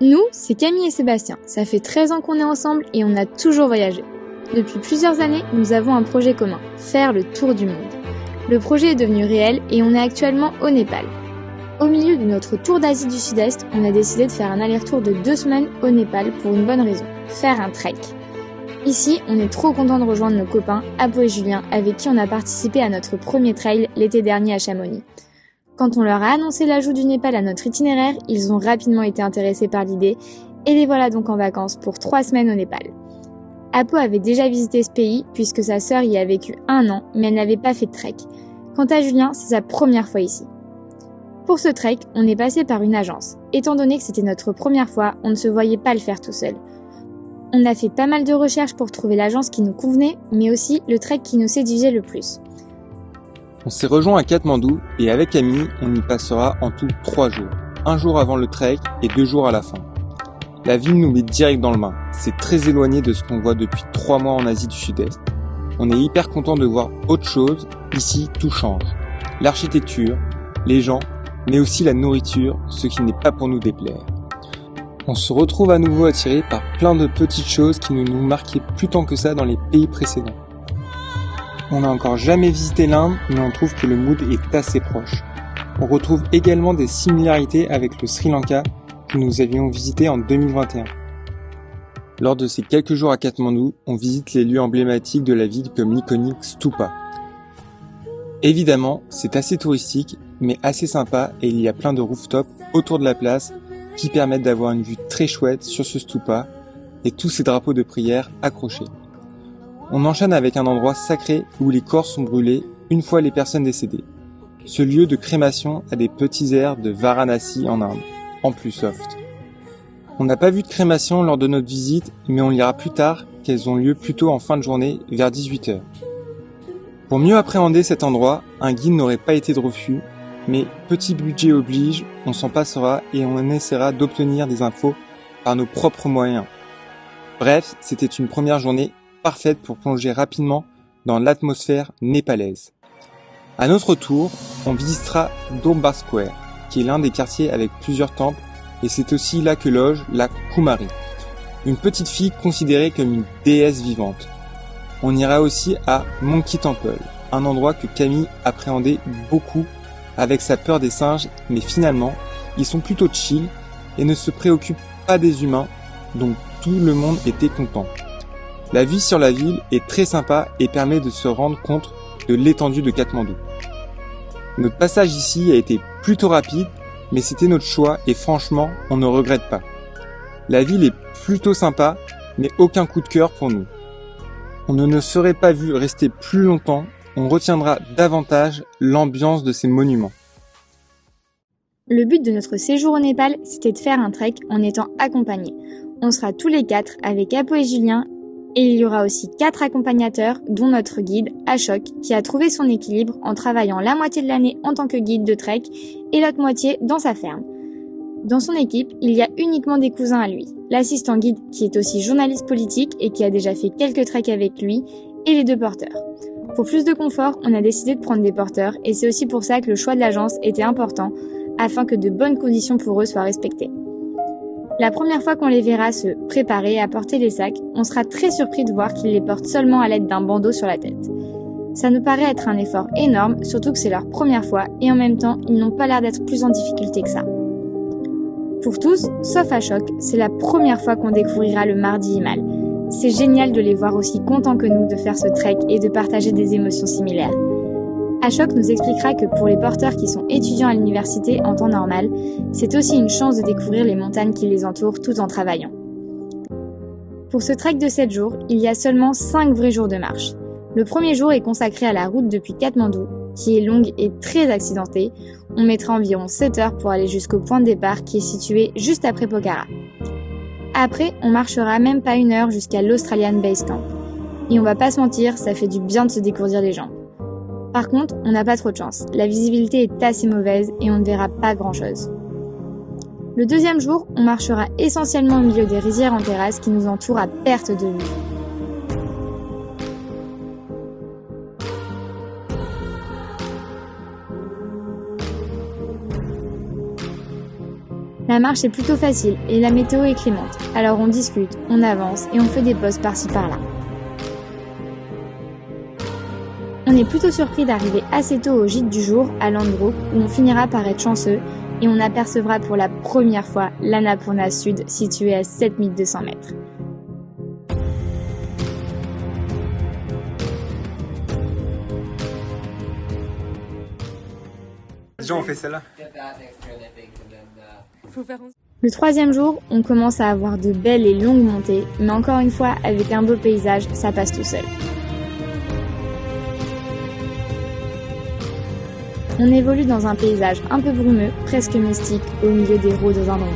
Nous, c'est Camille et Sébastien. Ça fait 13 ans qu'on est ensemble et on a toujours voyagé. Depuis plusieurs années, nous avons un projet commun, faire le tour du monde. Le projet est devenu réel et on est actuellement au Népal. Au milieu de notre tour d'Asie du Sud-Est, on a décidé de faire un aller-retour de 2 semaines au Népal pour une bonne raison, faire un trek. Ici, on est trop content de rejoindre nos copains, Apo et Julien, avec qui on a participé à notre premier trail l'été dernier à Chamonix. Quand on leur a annoncé l'ajout du Népal à notre itinéraire, ils ont rapidement été intéressés par l'idée et les voilà donc en vacances pour 3 semaines au Népal. Apo avait déjà visité ce pays puisque sa sœur y a vécu 1 an, mais elle n'avait pas fait de trek. Quant à Julien, c'est sa première fois ici. Pour ce trek, on est passé par une agence. Étant donné que c'était notre première fois, on ne se voyait pas le faire tout seul. On a fait pas mal de recherches pour trouver l'agence qui nous convenait, mais aussi le trek qui nous séduisait le plus. On s'est rejoint à Katmandou et avec Camille, on y passera en tout 3 jours. 1 jour avant le trek et 2 jours à la fin. La ville nous met direct dans le bain. C'est très éloigné de ce qu'on voit depuis 3 mois en Asie du Sud-Est. On est hyper content de voir autre chose. Ici, tout change. L'architecture, les gens, mais aussi la nourriture, ce qui n'est pas pour nous déplaire. On se retrouve à nouveau attiré par plein de petites choses qui ne nous marquaient plus tant que ça dans les pays précédents. On n'a encore jamais visité l'Inde, mais on trouve que le mood est assez proche. On retrouve également des similarités avec le Sri Lanka que nous avions visité en 2021. Lors de ces quelques jours à Katmandou, on visite les lieux emblématiques de la ville comme l'iconique Stupa. Évidemment, c'est assez touristique, mais assez sympa et il y a plein de rooftops autour de la place qui permettent d'avoir une vue très chouette sur ce stupa et tous ces drapeaux de prière accrochés. On enchaîne avec un endroit sacré où les corps sont brûlés une fois les personnes décédées. Ce lieu de crémation a des petits airs de Varanasi en Inde, en plus soft. On n'a pas vu de crémation lors de notre visite, mais on lira plus tard qu'elles ont lieu plutôt en fin de journée, vers 18h. Pour mieux appréhender cet endroit, un guide n'aurait pas été de refus, mais petit budget oblige, on s'en passera et on essaiera d'obtenir des infos par nos propres moyens. Bref, c'était une première journée parfaite pour plonger rapidement dans l'atmosphère népalaise. À notre tour, on visitera Durbar Square, qui est l'un des quartiers avec plusieurs temples, et c'est aussi là que loge la Kumari, une petite fille considérée comme une déesse vivante. On ira aussi à Monkey Temple, un endroit que Camille appréhendait beaucoup avec sa peur des singes, mais finalement, ils sont plutôt chill et ne se préoccupent pas des humains, donc tout le monde était content. La vue sur la ville est très sympa et permet de se rendre compte de l'étendue de Katmandou. Notre passage ici a été plutôt rapide, mais c'était notre choix et franchement, on ne regrette pas. La ville est plutôt sympa, mais aucun coup de cœur pour nous. On ne serait pas vu rester plus longtemps, on retiendra davantage l'ambiance de ces monuments. Le but de notre séjour au Népal, c'était de faire un trek en étant accompagnés. On sera tous les 4 avec Apo et Julien, et il y aura aussi 4 accompagnateurs, dont notre guide, Ashok, qui a trouvé son équilibre en travaillant la moitié de l'année en tant que guide de trek et l'autre moitié dans sa ferme. Dans son équipe, il y a uniquement des cousins à lui, l'assistant guide qui est aussi journaliste politique et qui a déjà fait quelques treks avec lui, et les 2 porteurs. Pour plus de confort, on a décidé de prendre des porteurs et c'est aussi pour ça que le choix de l'agence était important, afin que de bonnes conditions pour eux soient respectées. La première fois qu'on les verra se préparer à porter les sacs, on sera très surpris de voir qu'ils les portent seulement à l'aide d'un bandeau sur la tête. Ça nous paraît être un effort énorme, surtout que c'est leur première fois et en même temps, ils n'ont pas l'air d'être plus en difficulté que ça. Pour tous, sauf Ashok, c'est la première fois qu'on découvrira le Mardi Himal. C'est génial de les voir aussi contents que nous de faire ce trek et de partager des émotions similaires. Ashok nous expliquera que pour les porteurs qui sont étudiants à l'université en temps normal, c'est aussi une chance de découvrir les montagnes qui les entourent tout en travaillant. Pour ce trek de 7 jours, il y a seulement 5 vrais jours de marche. Le premier jour est consacré à la route depuis Katmandou, qui est longue et très accidentée. On mettra environ 7 heures pour aller jusqu'au point de départ qui est situé juste après Pokhara. Après, on marchera même pas 1 heure jusqu'à l'Australian Base Camp. Et on va pas se mentir, ça fait du bien de se dégourdir les jambes. Par contre, on n'a pas trop de chance. La visibilité est assez mauvaise et on ne verra pas grand-chose. Le deuxième jour, on marchera essentiellement au milieu des rizières en terrasse qui nous entourent à perte de vue. La marche est plutôt facile et la météo est clémente, alors on discute, on avance et on fait des pauses par-ci par-là. On est plutôt surpris d'arriver assez tôt au gîte du jour à Landbrook où on finira par être chanceux et on apercevra pour la première fois l'Annapurna Sud située à 7200 mètres. Déjà on fait celle-là. Le troisième jour, on commence à avoir de belles et longues montées, mais encore une fois, avec un beau paysage, ça passe tout seul. On évolue dans un paysage un peu brumeux, presque mystique, au milieu des rhododendrons.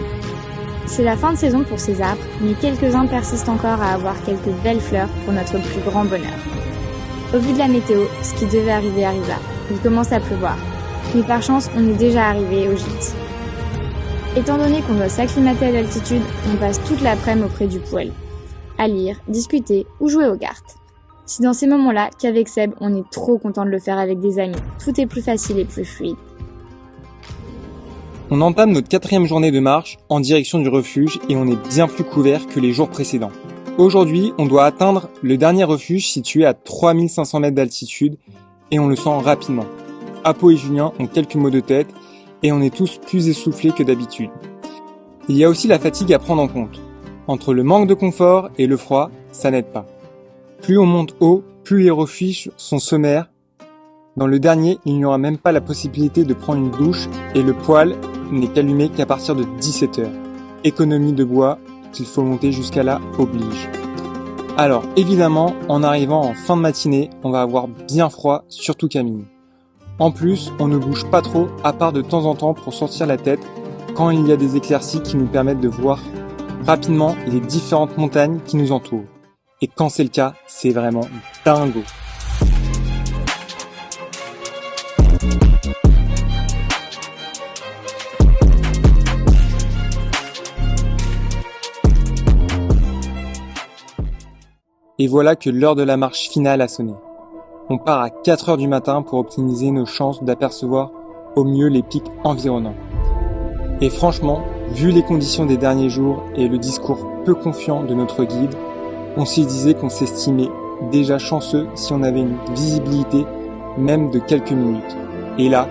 C'est la fin de saison pour ces arbres, mais quelques-uns persistent encore à avoir quelques belles fleurs pour notre plus grand bonheur. Au vu de la météo, ce qui devait arriver arriva. Il commence à pleuvoir. Mais par chance, on est déjà arrivé au gîte. Étant donné qu'on doit s'acclimater à l'altitude, on passe toute l'après-midi auprès du poêle, à lire, discuter ou jouer aux cartes. C'est dans ces moments-là qu'avec Seb, on est trop content de le faire avec des amis. Tout est plus facile et plus fluide. On entame notre 4e journée de marche en direction du refuge et on est bien plus couvert que les jours précédents. Aujourd'hui, on doit atteindre le dernier refuge situé à 3500 mètres d'altitude et on le sent rapidement. Apo et Julien ont quelques maux de tête et on est tous plus essoufflés que d'habitude. Il y a aussi la fatigue à prendre en compte. Entre le manque de confort et le froid, ça n'aide pas. Plus on monte haut, plus les refuges sont sommaires. Dans le dernier, il n'y aura même pas la possibilité de prendre une douche et le poêle n'est allumé qu'à partir de 17h. Économie de bois qu'il faut monter jusqu'à là oblige. Alors évidemment, en arrivant en fin de matinée, on va avoir bien froid, surtout Camille. En plus, on ne bouge pas trop à part de temps en temps pour sortir la tête quand il y a des éclaircies qui nous permettent de voir rapidement les différentes montagnes qui nous entourent. Et quand c'est le cas, c'est vraiment dingo. Et voilà que l'heure de la marche finale a sonné. On part à 4h du matin pour optimiser nos chances d'apercevoir au mieux les pics environnants. Et franchement, vu les conditions des derniers jours et le discours peu confiant de notre guide, on se disait qu'on s'estimait déjà chanceux si on avait une visibilité même de quelques minutes. Et là,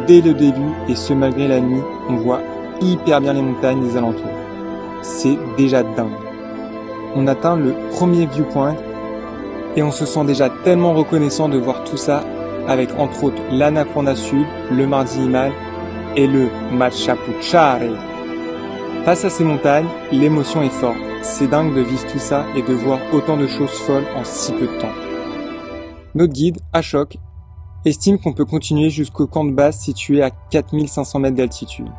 dès le début, et ce malgré la nuit, on voit hyper bien les montagnes des alentours. C'est déjà dingue. On atteint le premier viewpoint et on se sent déjà tellement reconnaissant de voir tout ça avec entre autres l'Annapurna Sud, le Mardi Himal et le Machapuchare. Face à ces montagnes, l'émotion est forte. C'est dingue de vivre tout ça et de voir autant de choses folles en si peu de temps. Notre guide, Ashok, estime qu'on peut continuer jusqu'au camp de base situé à 4500 mètres d'altitude.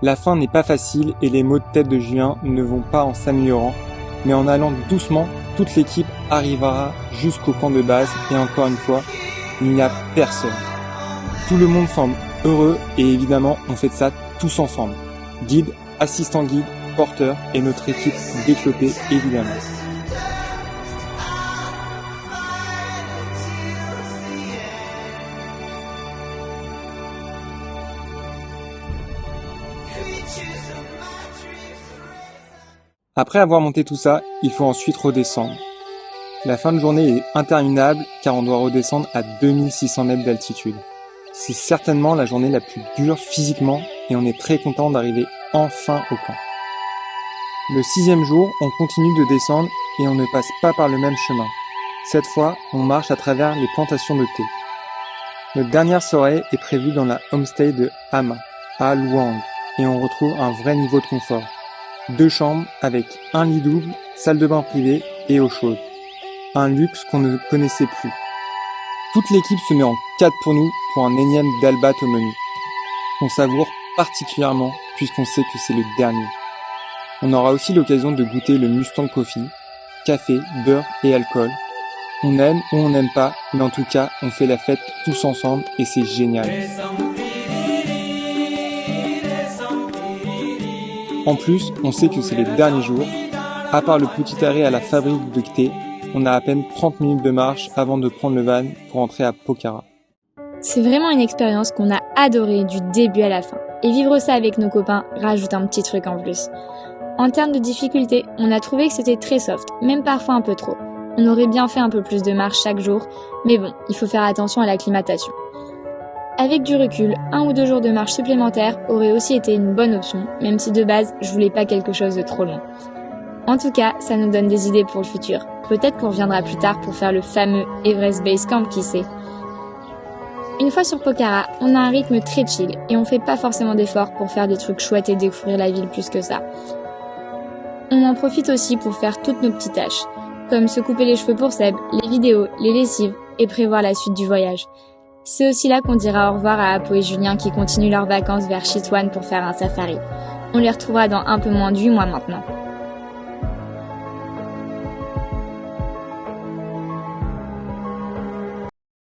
La fin n'est pas facile et les maux de tête de Julien ne vont pas en s'améliorant, mais en allant doucement, toute l'équipe arrivera jusqu'au camp de base et encore une fois, il n'y a personne. Tout le monde semble heureux et évidemment, on fait ça tous ensemble. Guide, assistant guide, porteur et notre équipe développée évidemment. Après avoir monté tout ça, il faut ensuite redescendre. La fin de journée est interminable car on doit redescendre à 2600 mètres d'altitude. C'est certainement la journée la plus dure physiquement et on est très content d'arriver enfin au camp. Le 6e jour, on continue de descendre et on ne passe pas par le même chemin. Cette fois, on marche à travers les plantations de thé. Notre dernière soirée est prévue dans la homestay de Hama, à Luang, et on retrouve un vrai niveau de confort. 2 chambres avec un lit double, salle de bain privée et eau chaude. Un luxe qu'on ne connaissait plus. Toute l'équipe se met en 4 pour nous pour un énième dalbat au menu. On savoure particulièrement puisqu'on sait que c'est le dernier. On aura aussi l'occasion de goûter le Mustang Coffee, café, beurre et alcool. On aime ou on n'aime pas, mais en tout cas, on fait la fête tous ensemble et c'est génial. En plus, on sait que c'est les derniers jours. À part le petit arrêt à la fabrique de thé, on a à peine 30 minutes de marche avant de prendre le van pour entrer à Pokhara. C'est vraiment une expérience qu'on a adorée du début à la fin. Et vivre ça avec nos copains rajoute un petit truc en plus. En termes de difficulté, on a trouvé que c'était très soft, même parfois un peu trop. On aurait bien fait un peu plus de marche chaque jour, mais bon, il faut faire attention à l'acclimatation. Avec du recul, 1 ou 2 jours de marche supplémentaires aurait aussi été une bonne option, même si de base, je voulais pas quelque chose de trop long. En tout cas, ça nous donne des idées pour le futur. Peut-être qu'on reviendra plus tard pour faire le fameux Everest Base Camp, qui sait. Une fois sur Pokhara, on a un rythme très chill et on fait pas forcément d'efforts pour faire des trucs chouettes et découvrir la ville plus que ça. On en profite aussi pour faire toutes nos petites tâches, comme se couper les cheveux pour Seb, les vidéos, les lessives et prévoir la suite du voyage. C'est aussi là qu'on dira au revoir à Apo et Julien qui continuent leurs vacances vers Chitwan pour faire un safari. On les retrouvera dans un peu moins de 8 mois maintenant.